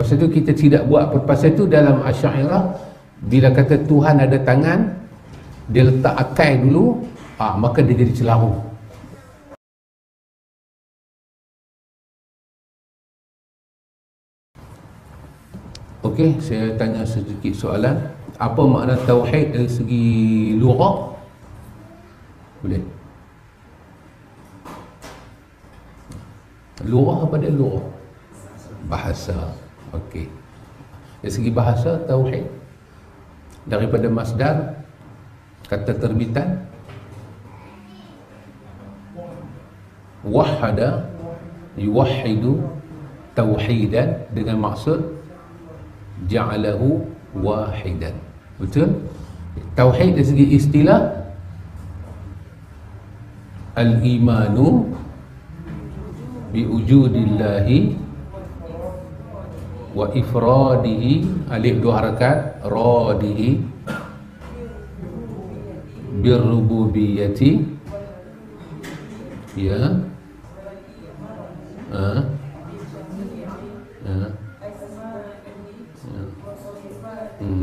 Pasal tu kita tidak buat. Pasal tu dalam Asy'ariyah bila kata Tuhan ada tangan, dia letak akai dulu, maka dia jadi celaru. Okey, saya tanya sedikit soalan. Apa makna tauhid dari segi lughah? Boleh? Lughah apa dia lughah? Bahasa. Okey. Dari segi bahasa, tauhid daripada masdar, kata terbitan wahada, yuwahhidu tauhidan, dengan maksud ja'alahu wahidan. Betul? Tauhid dari segi istilah al-imanu biwujudillahi wa ifradihi, alif dua harakat, radihi, birrububiyyati, ya,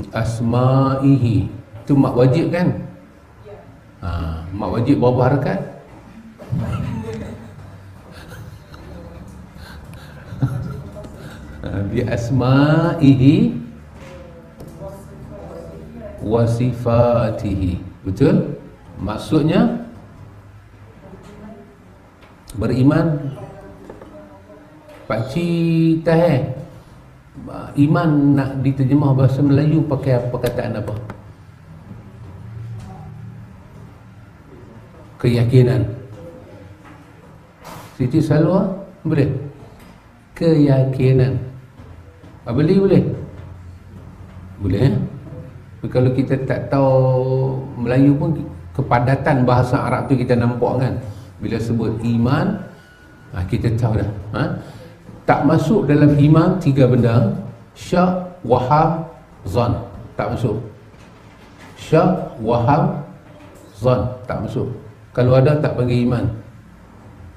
asma'ihi. Itu mak wajib kan? Mak wajib berapa harakat? Bi asma'ihi wa sifatihi. Betul? Maksudnya beriman. Pakcik tahe, iman nak diterjemah bahasa Melayu pakai perkataan apa? Keyakinan. Siti Salwa boleh? Keyakinan. Abeli boleh? Boleh. Kalau kita tak tahu Melayu pun, kepadatan bahasa Arab tu kita nampak kan. Bila sebut iman, kita tahu dah. Tak masuk dalam iman tiga benda: syak, waham, zan. Tak masuk. Syak, waham, zan tak masuk. Kalau ada tak panggil iman.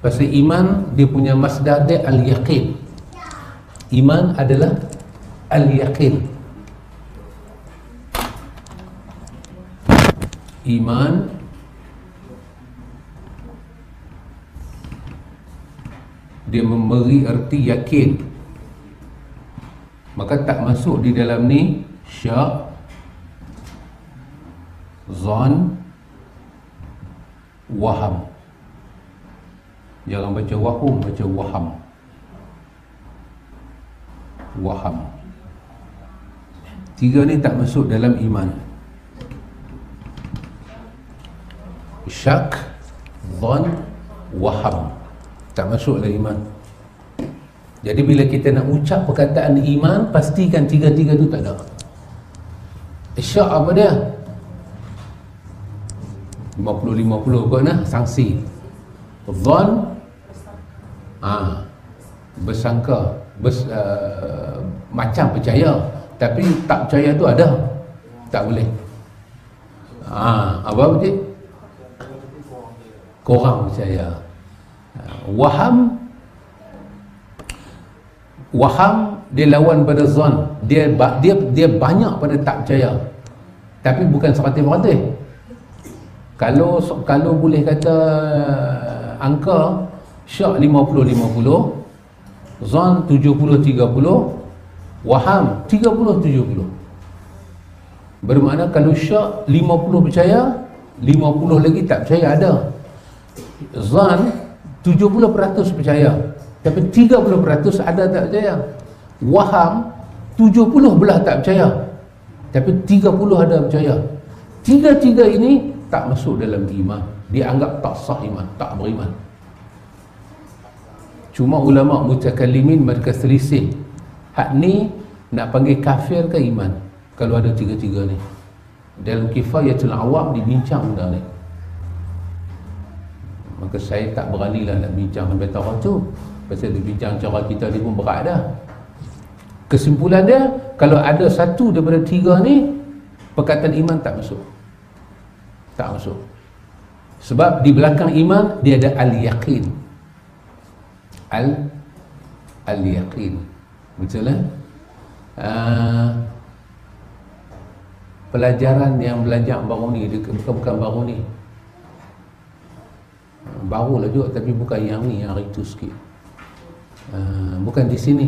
Pasal iman dia punya masdar dia al-yaqin. Iman adalah al-yaqin. Iman dia memberi erti yakin, maka tak masuk di dalam ni syak, zan, waham. Jangan baca wahum, baca waham. Waham. Tiga ni tak masuk dalam iman. Syak, zan, waham tak masuk dalam iman. Jadi bila kita nak ucap perkataan iman, pastikan tiga-tiga tu tak ada. Syak apa dia? 50-50 kot nah, sanksi. Zan, bersangka, macam percaya, tapi tak percaya tu ada, tak boleh. Apa betul? Korang percaya. Waham, waham dia lawan pada zan. Dia banyak pada tak percaya, tapi bukan 100%. Kalau boleh kata angka, syak 50-50, zan 70-30, waham 30-70. Bermakna kalau syak 50 percaya, 50 lagi tak percaya ada. Zan 70% percaya, tapi 30% ada tak percaya. Waham 70 belah tak percaya, tapi 30 ada percaya. Tiga-tiga ini tak masuk dalam iman. Dianggap tak sah iman, tak beriman. Cuma ulama mutakallimin mereka selisih, hak ni nak panggil kafir ke iman kalau ada tiga-tiga ni. Dalam Kifayatul Awam dibincang benda ni. Maka saya tak beranilah nak bincang sampai taraf tu. Pasal dia bincang cara kita ni pun berat dah. Kesimpulan dia, kalau ada satu daripada tiga ni, perkataan iman tak masuk. Tak masuk. Sebab di belakang iman dia ada al-yaqin. Al-yaqin. Betul lah? pelajaran yang belajar baru ni, bukan baru ni, baru lah juga, tapi bukan yang ni, yang hari tu sikit. Bukan di sini.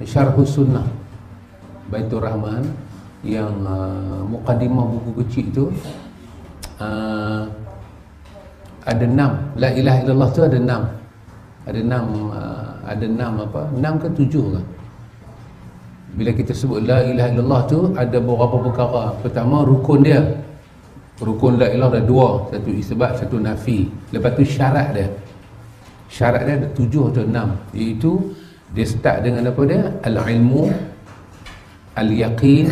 Syarhus Sunnah Baitur Rahman, yang muqaddimah buku kecil tu, ada 6. La ilaha illallah tu ada 6. Ada 6 apa? 6 ke 7 ke? Bila kita sebut la ilaha illallah tu ada beberapa perkara. Pertama, rukun dia. Rukun la ilaha ada 2, satu isbat, satu nafi. Lepas tu syarat dia. Syarat dia ada 7 atau 6, iaitu dia start dengan apa dia? Al-ilmu, al-yaqin,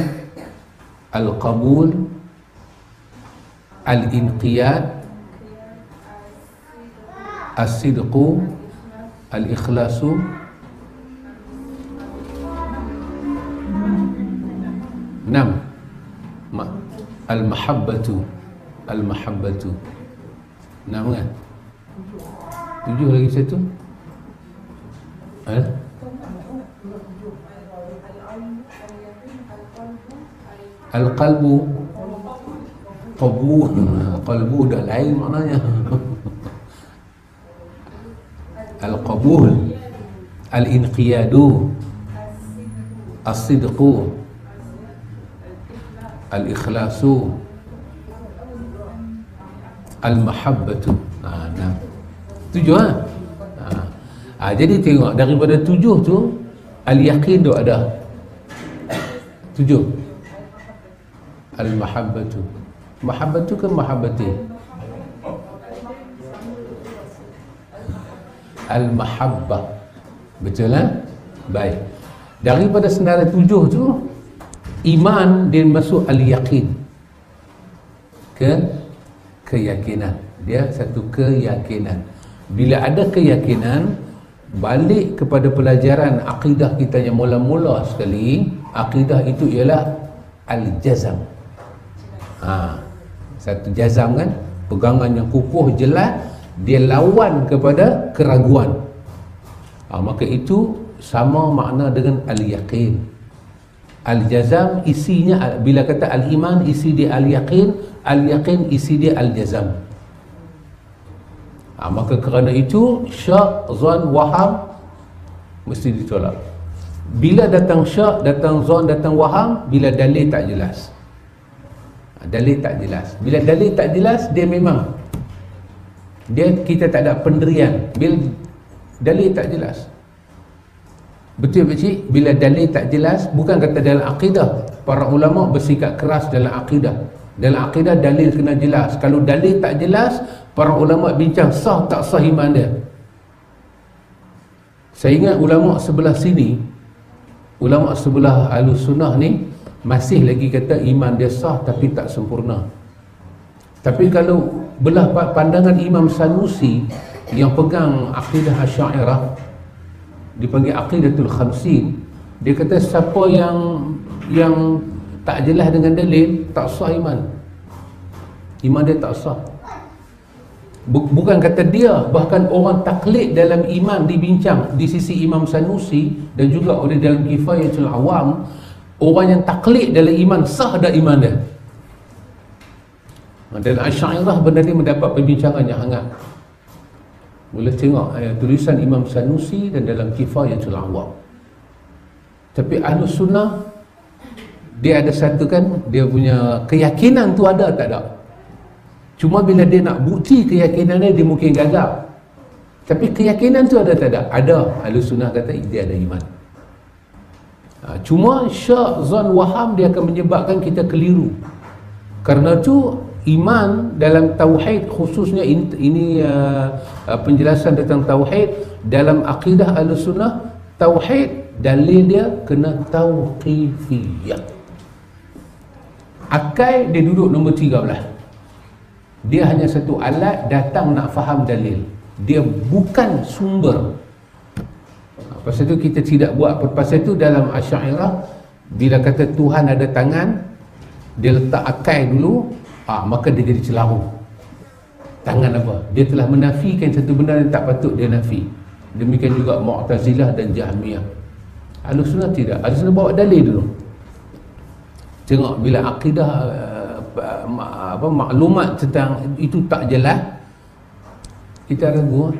al-qabul, al-inqiyad, as-sidqu, al-ikhlasu, al-mahabbatu. Al-mahabbatu 6 kan? 7 lagi satu. Al-qalbu. Qalbu dah lain maknanya. Al-qabul, al-inqiyadu, as-sidqu, al-ikhlasu, al-mahabbatu. 7 jadi tengok daripada 7 tu al-yaqin tu ada 7. Al-mahabbatu. Mahabbatu ke mahabbati? Al-mahabbah. Betul lah? Baik. Daripada senara 7 tu, iman dia masuk al-yaqin. Keyakinan. Dia satu keyakinan. Bila ada keyakinan, balik kepada pelajaran akidah kita yang mula-mula sekali. Akidah itu ialah al-jazam. Satu jazam kan, pegangan yang kukuh jelas, dia lawan kepada keraguan. Maka itu sama makna dengan al-yaqin. Al-jazam isinya, bila kata al-iman isi dia al-yaqin, al-yaqin isi dia al-jazam. Maka kerana itu syak, zon, waham mesti ditolak. Bila datang syak, datang zon, datang waham, bila dalil tak jelas. Dalil tak jelas. Bila dalil tak jelas, dia memang kita tak ada pendirian. Bila dalil tak jelas, betul pakcik? Bila dalil tak jelas, bukan kata dalam akidah, para ulama bersikap keras dalam akidah. Dalam akidah dalil kena jelas. Kalau dalil tak jelas, para ulama bincang sah tak sah iman dia. Saya ingat ulama sebelah sini, ulama sebelah Ahlus Sunnah ni masih lagi kata iman dia sah tapi tak sempurna. Tapi kalau belah pandangan Imam Sanusi yang pegang akidah Asy'ariyah, dipanggil Aqidatul Khamsin, dia kata siapa yang tak jelas dengan dalil, tak sah iman. Iman dia tak sah. Bukan kata dia, bahkan orang taklid dalam iman dibincang di sisi Imam Sanusi dan juga oleh dalam Kifayatul Awam. Orang yang taklid dalam iman, sah dah iman dia. Dan Asy'ariyah benda ni mendapat perbincangan yang hangat. Boleh tengok tulisan Imam Sanusi dan dalam Kifayatul Awam. Tapi Ahlus Sunnah, dia ada satu kan, dia punya keyakinan tu ada tak ada. Cuma bila dia nak bukti keyakinan dia mungkin gagal. Tapi keyakinan tu ada tak ada? Ada. Ahlus Sunnah kata dia ada iman. Cuma syak, zon, waham dia akan menyebabkan kita keliru. Karena tu iman dalam tauhid, khususnya ini penjelasan tentang tauhid dalam akidah Ahlus Sunnah, tauhid dalil dia kena tauqifiyah. Akal dia duduk nombor 13. Dia hanya satu alat datang nak faham dalil. Dia bukan sumber. Pasal tu kita tidak buat. Pasal tu dalam Asy'ariyah, bila kata Tuhan ada tangan, dia letak akal dulu, maka dia jadi celaru. Tangan apa? Dia telah menafikan satu benda yang tak patut dia nafi. Demikian juga Mu'tazilah dan Jahmiyah. Ahlussunnah tidak. Ahlussunnah bawa dalil dulu. Tengok bila akidah maklumat tentang itu tak jelas, kita ragu.